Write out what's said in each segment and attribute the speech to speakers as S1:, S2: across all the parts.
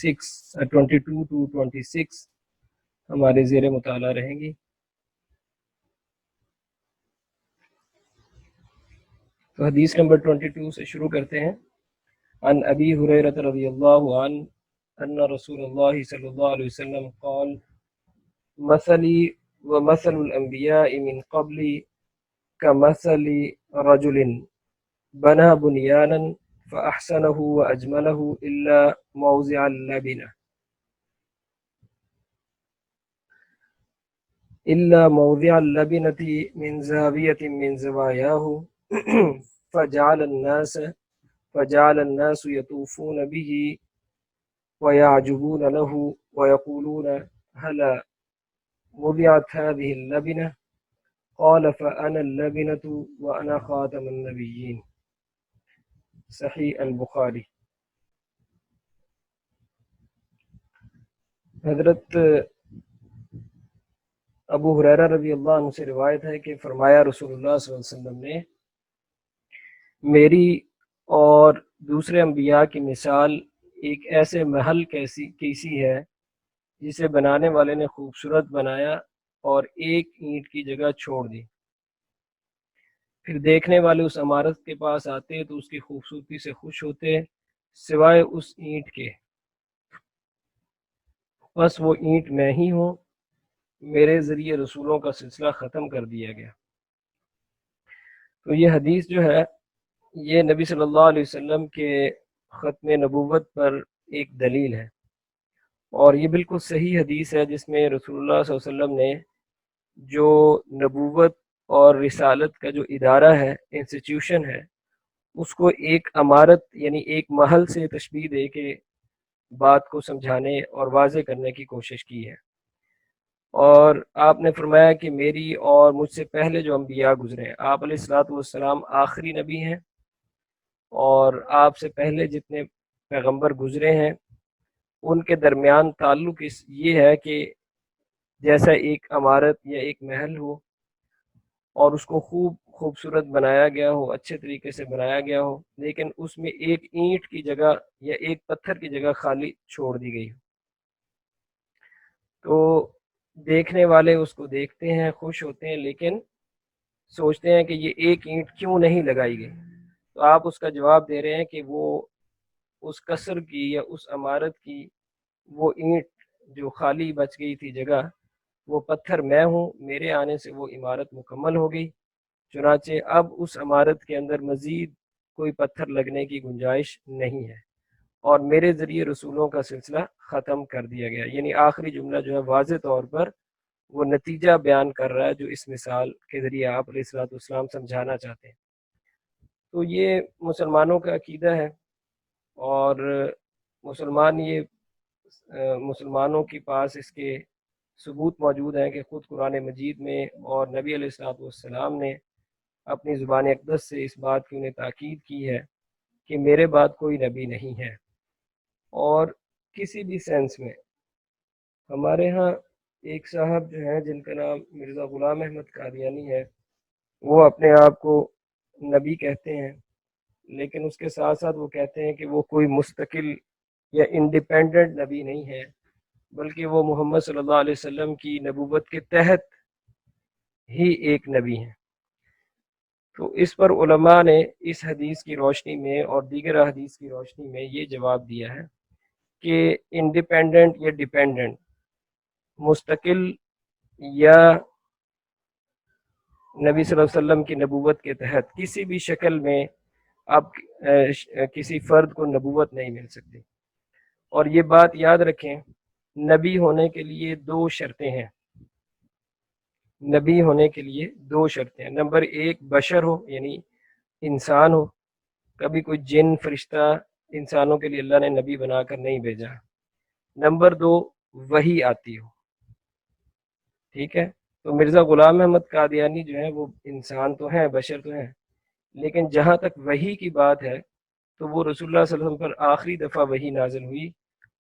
S1: 22 to 26 ہمارے زیر مطالعہ رہیں گی۔ تو حدیث نمبر 22 سے شروع کرتے ہیں۔ عن ابی ہریرہ رضی اللہ عنہ ان رسول اللہ صلی اللہ علیہ وسلم قال مثلی ومثل الانبیاء من قبلی كمثل رجل بنى بنيانا فأحسنه وأجمله إلا موضع اللبنة من زاوية من زواياه فجعل الناس يطوفون به ويعجبون له ويقولون هلا وضعت هذه اللبنة قال فأنا اللبنة وأنا خاتم النبيين۔ صحیح البخاری۔ حضرت ابو ہریرہ رضی اللہ عنہ سے روایت ہے کہ فرمایا رسول اللہ صلی اللہ علیہ وسلم نے میری اور دوسرے انبیاء کی مثال ایک ایسے محل کیسی ہے جسے بنانے والے نے خوبصورت بنایا اور ایک اینٹ کی جگہ چھوڑ دی، پھر دیکھنے والے اس عمارت کے پاس آتے تو اس کی خوبصورتی سے خوش ہوتے سوائے اس اینٹ کے، بس وہ اینٹ میں ہی ہوں، میرے ذریعے رسولوں کا سلسلہ ختم کر دیا گیا۔ تو یہ حدیث جو ہے یہ نبی صلی اللہ علیہ وسلم کے ختم نبوت پر ایک دلیل ہے، اور یہ بالکل صحیح حدیث ہے جس میں رسول اللہ صلی اللہ علیہ وسلم نے جو نبوت اور رسالت کا جو ادارہ ہے، انسٹیٹیوشن ہے، اس کو ایک عمارت یعنی ایک محل سے تشبیہ دے کے بات کو سمجھانے اور واضح کرنے کی کوشش کی ہے۔ اور آپ نے فرمایا کہ میری اور مجھ سے پہلے جو انبیاء گزرے ہیں، آپ علیہ الصلوۃ والسلام آخری نبی ہیں، اور آپ سے پہلے جتنے پیغمبر گزرے ہیں ان کے درمیان تعلق یہ ہے کہ جیسا ایک عمارت یا ایک محل ہو اور اس کو خوبصورت بنایا گیا ہو، اچھے طریقے سے بنایا گیا ہو، لیکن اس میں ایک اینٹ کی جگہ یا ایک پتھر کی جگہ خالی چھوڑ دی گئی ہو، تو دیکھنے والے اس کو دیکھتے ہیں، خوش ہوتے ہیں، لیکن سوچتے ہیں کہ یہ ایک اینٹ کیوں نہیں لگائی گئی۔ تو آپ اس کا جواب دے رہے ہیں کہ وہ اس قصر کی یا اس عمارت کی وہ اینٹ جو خالی بچ گئی تھی جگہ، وہ پتھر میں ہوں، میرے آنے سے وہ عمارت مکمل ہو گئی، چنانچہ اب اس عمارت کے اندر مزید کوئی پتھر لگنے کی گنجائش نہیں ہے، اور میرے ذریعے رسولوں کا سلسلہ ختم کر دیا گیا۔ یعنی آخری جملہ جو ہے واضح طور پر وہ نتیجہ بیان کر رہا ہے جو اس مثال کے ذریعے آپ علیہ الصلوۃ والسلام سمجھانا چاہتے ہیں۔ تو یہ مسلمانوں کا عقیدہ ہے، اور مسلمانوں کے پاس اس کے ثبوت موجود ہیں کہ خود قرآن مجید میں اور نبی علیہ الصلوۃ والسلام نے اپنی زبان اقدس سے اس بات کی انہیں تاکید کی ہے کہ میرے بعد کوئی نبی نہیں ہے۔ اور کسی بھی سینس میں ہمارے ہاں ایک صاحب جو ہیں جن کا نام مرزا غلام احمد قادیانی ہے، وہ اپنے آپ کو نبی کہتے ہیں، لیکن اس کے ساتھ ساتھ وہ کہتے ہیں کہ وہ کوئی مستقل یا انڈیپینڈنٹ نبی نہیں ہے، بلکہ وہ محمد صلی اللہ علیہ وسلم کی نبوت کے تحت ہی ایک نبی ہیں۔ تو اس پر علماء نے اس حدیث کی روشنی میں اور دیگر حدیث کی روشنی میں یہ جواب دیا ہے کہ انڈیپینڈنٹ یا ڈیپینڈنٹ، مستقل یا نبی صلی اللہ علیہ وسلم کی نبوت کے تحت کسی بھی شکل میں اب کسی فرد کو نبوت نہیں مل سکتی۔ اور یہ بات یاد رکھیں، نبی ہونے کے لیے دو شرطیں ہیں، نبی ہونے کے لیے دو شرطیں ہیں۔ نمبر ایک، بشر ہو یعنی انسان ہو، کبھی کوئی جن فرشتہ انسانوں کے لیے اللہ نے نبی بنا کر نہیں بھیجا۔ نمبر دو، وحی آتی ہو، ٹھیک ہے۔ تو مرزا غلام احمد قادیانی جو ہیں وہ انسان تو ہیں، بشر تو ہیں، لیکن جہاں تک وحی کی بات ہے تو وہ رسول اللہ صلی اللہ علیہ وسلم پر آخری دفعہ وحی نازل ہوئی،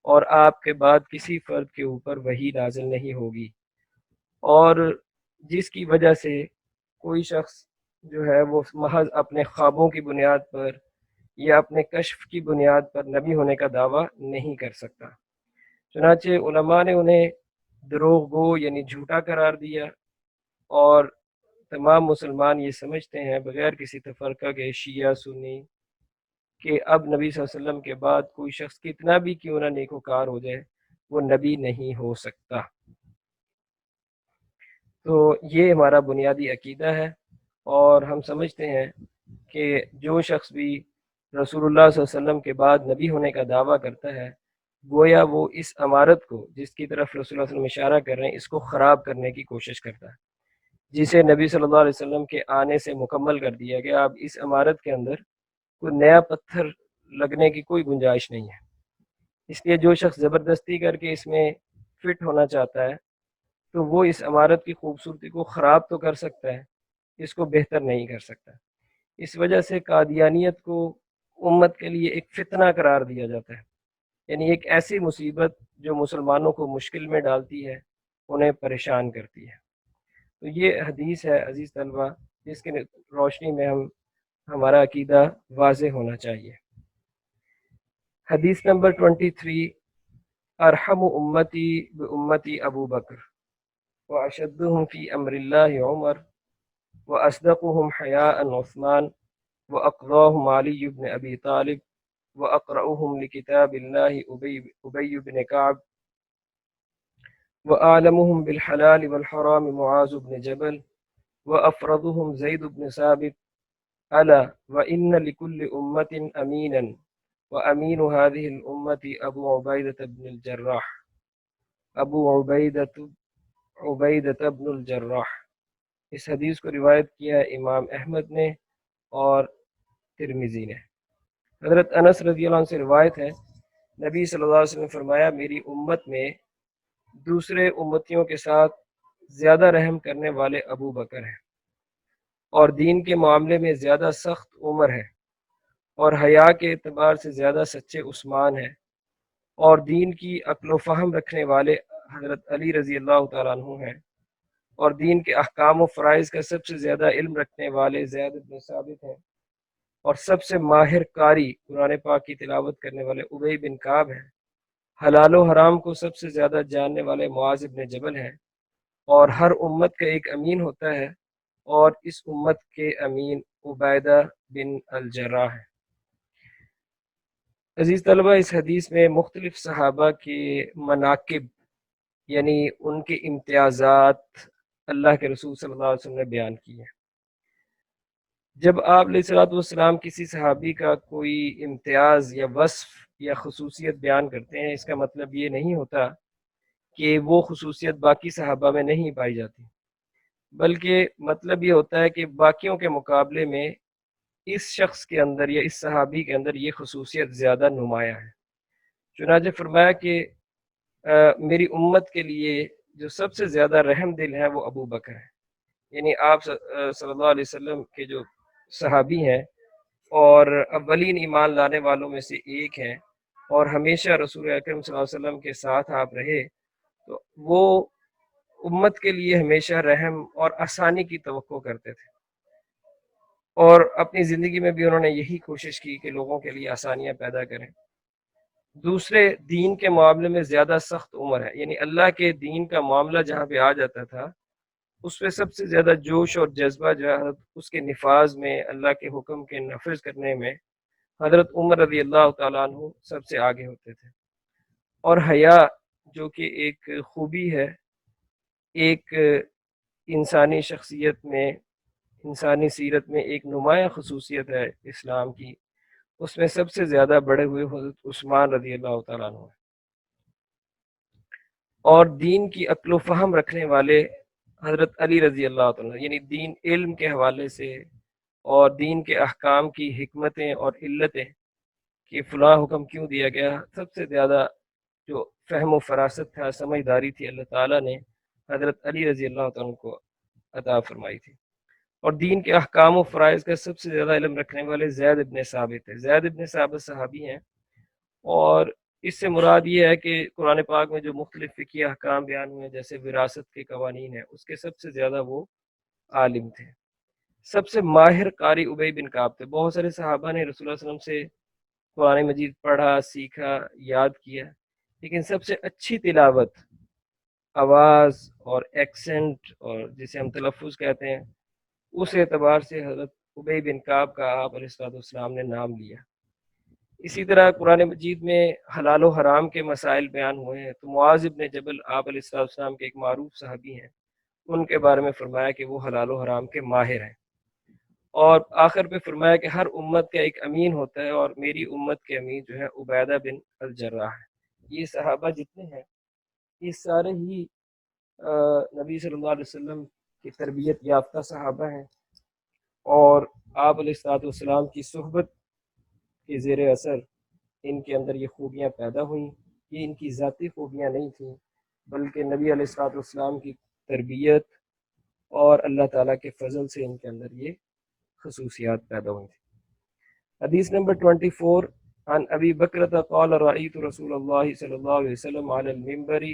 S1: اور آپ کے بعد کسی فرد کے اوپر وحی نازل نہیں ہوگی، اور جس کی وجہ سے کوئی شخص جو ہے وہ محض اپنے خوابوں کی بنیاد پر یا اپنے کشف کی بنیاد پر نبی ہونے کا دعویٰ نہیں کر سکتا۔ چنانچہ علماء نے انہیں دروغ گو یعنی جھوٹا قرار دیا، اور تمام مسلمان یہ سمجھتے ہیں بغیر کسی تفرقہ کے، شیعہ سنی، کہ اب نبی صلی اللہ علیہ وسلم کے بعد کوئی شخص کتنا بھی کیوں نہ نیکوکار ہو جائے وہ نبی نہیں ہو سکتا۔ تو یہ ہمارا بنیادی عقیدہ ہے، اور ہم سمجھتے ہیں کہ جو شخص بھی رسول اللہ صلی اللہ علیہ وسلم کے بعد نبی ہونے کا دعویٰ کرتا ہے، گویا وہ اس امارت کو جس کی طرف رسول اللہ صلی اللہ علیہ وسلم اشارہ کر رہے ہیں اس کو خراب کرنے کی کوشش کرتا ہے، جسے نبی صلی اللہ علیہ وسلم کے آنے سے مکمل کر دیا گیا۔ اب اس امارت کے اندر کوئی نیا پتھر لگنے کی کوئی گنجائش نہیں ہے، اس لیے جو شخص زبردستی کر کے اس میں فٹ ہونا چاہتا ہے تو وہ اس عمارت کی خوبصورتی کو خراب تو کر سکتا ہے، اس کو بہتر نہیں کر سکتا۔ اس وجہ سے قادیانیت کو امت کے لیے ایک فتنہ قرار دیا جاتا ہے، یعنی ایک ایسی مصیبت جو مسلمانوں کو مشکل میں ڈالتی ہے، انہیں پریشان کرتی ہے۔ تو یہ حدیث ہے عزیز طلبہ، جس کی روشنی میں ہمارا عقیدہ واضح ہونا چاہیے۔ حدیث نمبر 23، ارحم امتی بامتی ابو بکر واشدهم فی امر اللہ عمر واصدقهم حیاء عثمان واقضاهم علی بن ابی طالب واقرأهم لکتاب اللہ ابی بن کعب وأعلمهم بالحلال والحرام معاذ بن جبل وأفرضهم زيد بن ثابت ألا وإن لكل أمة أمينا وأمين هذه الأمة أبو عبيدة بن الجراح عبیدہ بن الجراح۔ اس حدیث کو روایت کیا ہے امام احمد نے اور ترمذی نے۔ حضرت انس رضی اللہ عنہ سے روایت ہے، نبی صلی اللہ علیہ وسلم نے فرمایا میری امت میں دوسرے امتیوں کے ساتھ زیادہ رحم کرنے والے ابو بکر ہیں، اور دین کے معاملے میں زیادہ سخت عمر ہے، اور حیا کے اعتبار سے زیادہ سچے عثمان ہیں، اور دین کی عقل و فہم رکھنے والے حضرت علی رضی اللہ تعالیٰ عنہ ہیں، اور دین کے احکام و فرائض کا سب سے زیادہ علم رکھنے والے زید بن ثابت ہیں، اور سب سے ماہر قاری قرآن پاک کی تلاوت کرنے والے ابی بن کعب ہیں، حلال و حرام کو سب سے زیادہ جاننے والے معاذ بن جبل ہیں، اور ہر امت کا ایک امین ہوتا ہے، اور اس امت کے امین عبیدہ بن الجراح ہیں۔ عزیز طلبہ، اس حدیث میں مختلف صحابہ کے مناقب یعنی ان کے امتیازات اللہ کے رسول صلی اللہ علیہ وسلم نے بیان کی ہیں۔ جب آپ علیہ الصلوۃ والسلام کسی صحابی کا کوئی امتیاز یا وصف یا خصوصیت بیان کرتے ہیں، اس کا مطلب یہ نہیں ہوتا کہ وہ خصوصیت باقی صحابہ میں نہیں پائی جاتی، بلکہ مطلب یہ ہوتا ہے کہ باقیوں کے مقابلے میں اس شخص کے اندر یا اس صحابی کے اندر یہ خصوصیت زیادہ نمایاں ہے۔ چنانچہ فرمایا کہ میری امت کے لیے جو سب سے زیادہ رحم دل ہے وہ ابو بکر ہے، یعنی آپ صلی اللہ علیہ وسلم کے جو صحابی ہیں اور اولین ایمان لانے والوں میں سے ایک ہیں، اور ہمیشہ رسول اکرم صلی اللہ علیہ وسلم کے ساتھ آپ رہے، تو وہ امت کے لیے ہمیشہ رحم اور آسانی کی توقع کرتے تھے، اور اپنی زندگی میں بھی انہوں نے یہی کوشش کی کہ لوگوں کے لیے آسانیاں پیدا کریں۔ دوسرے دین کے معاملے میں زیادہ سخت عمر ہے، یعنی اللہ کے دین کا معاملہ جہاں پہ آ جاتا تھا اس پہ سب سے زیادہ جوش اور جذبہ جو ہے اس کے نفاذ میں، اللہ کے حکم کے نفذ کرنے میں حضرت عمر رضی اللہ تعالیٰ عنہ سب سے آگے ہوتے تھے۔ اور حیا جو کہ ایک خوبی ہے، ایک انسانی شخصیت میں، انسانی سیرت میں ایک نمایاں خصوصیت ہے اسلام کی، اس میں سب سے زیادہ بڑے ہوئے حضرت عثمان رضی اللہ تعالیٰ عنہ ہیں، اور دین کی عقل و فہم رکھنے والے حضرت علی رضی اللہ تعالیٰ عنہ، یعنی دین علم کے حوالے سے اور دین کے احکام کی حکمتیں اور علتیں کہ فلاں حکم کیوں دیا گیا، سب سے زیادہ جو فہم و فراست تھا، سمجھداری تھی، اللہ تعالیٰ نے حضرت علی رضی اللہ تعالیٰ کو عطا فرمائی تھی۔ اور دین کے احکام و فرائض کا سب سے زیادہ علم رکھنے والے زید ابن ثابت ہے۔ زید ابن ثابت صحابی ہیں، اور اس سے مراد یہ ہے کہ قرآن پاک میں جو مختلف فقہی احکام بیان ہوئے ہیں جیسے وراثت کے قوانین ہیں، اس کے سب سے زیادہ وہ عالم تھے۔ سب سے ماہر قاری ابی بن کعب تھے۔ بہت سارے صحابہ نے رسول اللہ صلی اللہ علیہ وسلم سے قرآن مجید پڑھا، سیکھا، یاد کیا، لیکن سب سے اچھی تلاوت آواز اور ایکسنٹ اور جسے ہم تلفظ کہتے ہیں اس اعتبار سے حضرت ابی بن کعب کا آپ علیہ السلام نے نام لیا۔ اسی طرح قرآن مجید میں حلال و حرام کے مسائل بیان ہوئے ہیں، تو معاذ بن جبل آپ علیہ السلام کے ایک معروف صحابی ہیں، ان کے بارے میں فرمایا کہ وہ حلال و حرام کے ماہر ہیں، اور آخر پہ فرمایا کہ ہر امت کا ایک امین ہوتا ہے، اور میری امت کے امین جو ہے عبیدہ بن الجراح ہے۔ یہ صحابہ جتنے ہیں یہ سارے ہی نبی صلی اللہ علیہ وسلم کی تربیت یافتہ صحابہ ہیں، اور آپ علیہ السلام کی صحبت کے زیر اثر ان کے اندر یہ خوبیاں پیدا ہوئیں۔ یہ ان کی ذاتی خوبیاں نہیں تھیں، بلکہ نبی علیہ السلام کی تربیت اور اللہ تعالیٰ کے فضل سے ان کے اندر یہ خصوصیات پیدا ہوئی تھیں۔ حدیث نمبر 24 عن ابی بکرۃ قال رأیت رسول اللہ صلی اللہ علیہ وسلم علی المنبر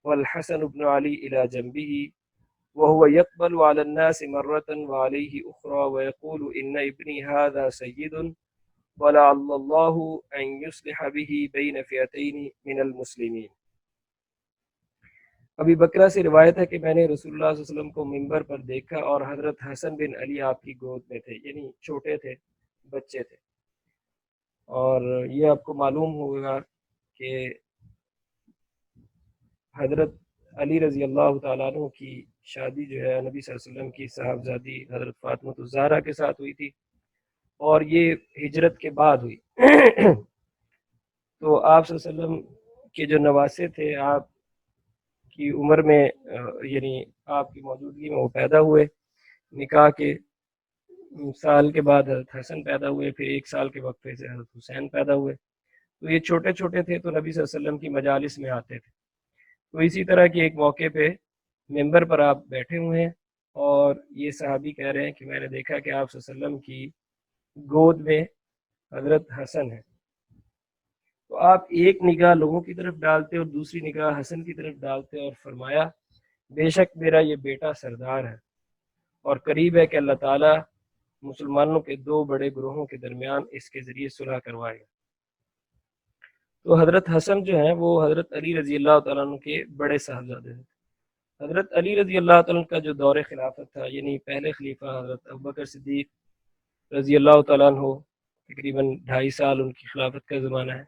S1: والحسن بن علی الى جنبه وهو يقبل على الناس مرة وعليه أخرى ويقول إن ابني هذا سيد ولعل الله أن يصلح به بين فئتين من المسلمين۔ ابی بکرہ سے روایت ہے کہ میں نے رسول اللہ صلی اللہ علیہ وسلم کو منبر پر دیکھا اور حضرت حسن بن علی آپ کی گود میں تھے، یعنی چھوٹے تھے، بچے تھے، اور یہ آپ کو معلوم ہوگا کہ حضرت علی رضی اللہ تعالیٰ عنہ کی شادی جو ہے نبی صلی اللہ علیہ وسلم کی صاحبزادی حضرت فاطمہ الزہرا کے ساتھ ہوئی تھی، اور یہ ہجرت کے بعد ہوئی۔ تو آپ صلی اللہ علیہ وسلم کے جو نواسے تھے آپ کی عمر میں یعنی آپ کی موجودگی میں وہ پیدا ہوئے، نکاح کے سال کے بعد حضرت حسن پیدا ہوئے، پھر ایک سال کے وقفے سے حضرت حسین پیدا ہوئے۔ تو یہ چھوٹے چھوٹے تھے تو نبی صلی اللہ علیہ وسلم کی مجالس میں آتے تھے۔ تو اسی طرح کے ایک موقع پہ ممبر پر آپ بیٹھے ہوئے ہیں اور یہ صحابی کہہ رہے ہیں کہ میں نے دیکھا کہ آپ صلی اللہ علیہ وسلم کی گود میں حضرت حسن ہے۔ تو آپ ایک نگاہ لوگوں کی طرف ڈالتے اور دوسری نگاہ حسن کی طرف ڈالتے اور فرمایا بے شک میرا یہ بیٹا سردار ہے، اور قریب ہے کہ اللہ تعالیٰ مسلمانوں کے دو بڑے گروہوں کے درمیان اس کے ذریعے صلح کروائے گا۔ تو حضرت حسن جو ہیں وہ حضرت علی رضی اللہ تعالیٰ عنہ کے بڑے صاحبزادے تھے۔ حضرت علی رضی اللہ تعالیٰ عنہ کا جو دور خلافت تھا، یعنی پہلے خلیفہ حضرت ابوبکر صدیق رضی اللہ تعالیٰ عنہ، تقریباً 2.5 سال ان کی خلافت کا زمانہ ہے۔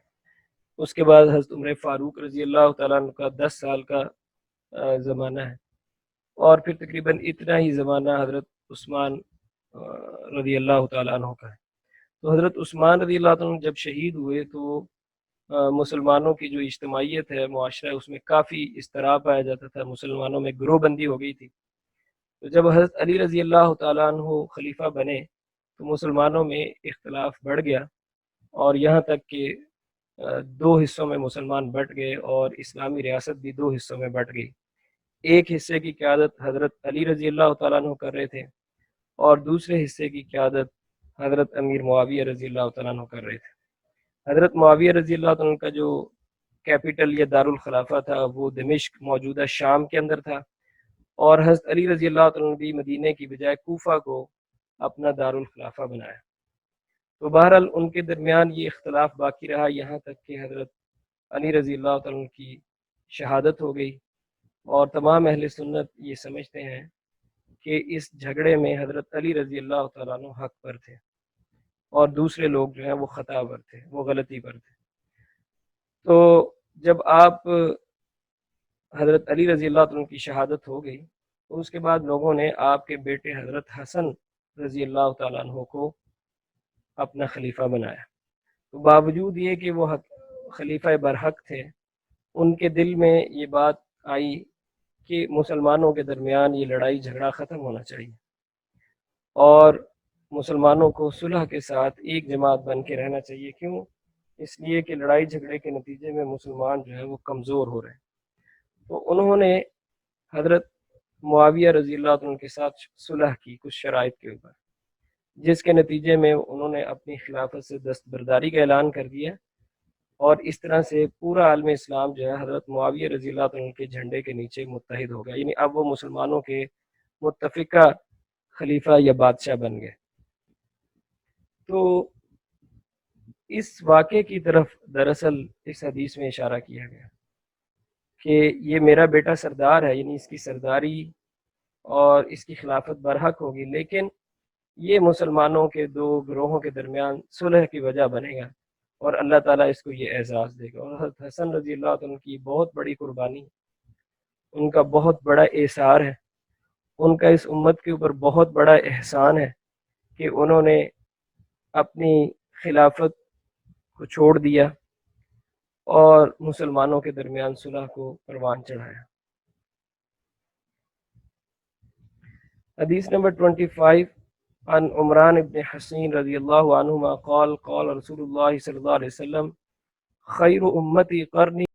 S1: اس کے بعد حضرت عمر فاروق رضی اللہ تعالیٰ عنہ کا 10 سال کا زمانہ ہے، اور پھر تقریباً اتنا ہی زمانہ حضرت عثمان رضی اللہ تعالیٰ عنہ کا ہے۔ تو حضرت عثمان رضی اللہ عنہ جب شہید ہوئے تو مسلمانوں کی جو اجتماعیت ہے، معاشرہ، اس میں کافی اضطراب پایا جاتا تھا، مسلمانوں میں گروہ بندی ہو گئی تھی۔ تو جب حضرت علی رضی اللہ تعالیٰ عنہ خلیفہ بنے تو مسلمانوں میں اختلاف بڑھ گیا، اور یہاں تک کہ 2 حصوں میں مسلمان بٹ گئے، اور اسلامی ریاست بھی 2 حصوں میں بٹ گئی۔ ایک حصے کی قیادت حضرت علی رضی اللہ تعالیٰ عنہ کر رہے تھے، اور دوسرے حصے کی قیادت حضرت امیر معاویہ رضی اللہ تعالیٰ عنہ کر رہے تھے۔ حضرت معاویہ رضی اللہ عنہ کا جو کیپٹل یا دارالخلافہ تھا وہ دمشق موجودہ شام کے اندر تھا، اور حضرت علی رضی اللہ عنہ بھی مدینہ کی بجائے کوفہ کو اپنا دارالخلافہ بنایا۔ تو بہرحال ان کے درمیان یہ اختلاف باقی رہا، یہاں تک کہ حضرت علی رضی اللہ عنہ کی شہادت ہو گئی، اور تمام اہل سنت یہ سمجھتے ہیں کہ اس جھگڑے میں حضرت علی رضی اللہ تعالیٰ عنہ حق پر تھے، اور دوسرے لوگ جو ہیں وہ خطا پر تھے، وہ غلطی پر تھے۔ تو جب آپ حضرت علی رضی اللہ عنہ کی شہادت ہو گئی تو اس کے بعد لوگوں نے آپ کے بیٹے حضرت حسن رضی اللہ تعالیٰ عنہ کو اپنا خلیفہ بنایا۔ تو باوجود یہ کہ وہ خلیفہ برحق تھے، ان کے دل میں یہ بات آئی کہ مسلمانوں کے درمیان یہ لڑائی جھگڑا ختم ہونا چاہیے، اور مسلمانوں کو صلح کے ساتھ ایک جماعت بن کے رہنا چاہیے۔ کیوں؟ اس لیے کہ لڑائی جھگڑے کے نتیجے میں مسلمان جو ہے وہ کمزور ہو رہے ہیں۔ تو انہوں نے حضرت معاویہ رضی اللہ عنہ کے ساتھ صلح کی کچھ شرائط کے اوپر، جس کے نتیجے میں انہوں نے اپنی خلافت سے دستبرداری کا اعلان کر دیا، اور اس طرح سے پورا عالم اسلام جو ہے حضرت معاویہ رضی اللہ عنہ کے جھنڈے کے نیچے متحد ہو گیا، یعنی اب وہ مسلمانوں کے متفقہ خلیفہ یا بادشاہ بن گئے۔ تو اس واقعے کی طرف دراصل اس حدیث میں اشارہ کیا گیا۔ کہ یہ میرا بیٹا سردار ہے، یعنی اس کی سرداری اور اس کی خلافت برحق ہوگی، لیکن یہ مسلمانوں کے دو گروہوں کے درمیان صلح کی وجہ بنے گا اور اللہ تعالیٰ اس کو یہ اعزاز دے گا۔ اور حضرت حسن رضی اللہ عنہ کی بہت بڑی قربانی، ان کا بہت بڑا اثار ہے، ان کا اس امت کے اوپر بہت بڑا احسان ہے کہ انہوں نے اپنی خلافت کو چھوڑ دیا اور مسلمانوں کے درمیان صلح کو پروان چڑھایا۔ حدیث نمبر 25 عن عمران ابن حسین رضی اللہ عنہما قال قال رسول اللہ صلی اللہ علیہ وسلم خیر امتی قرنی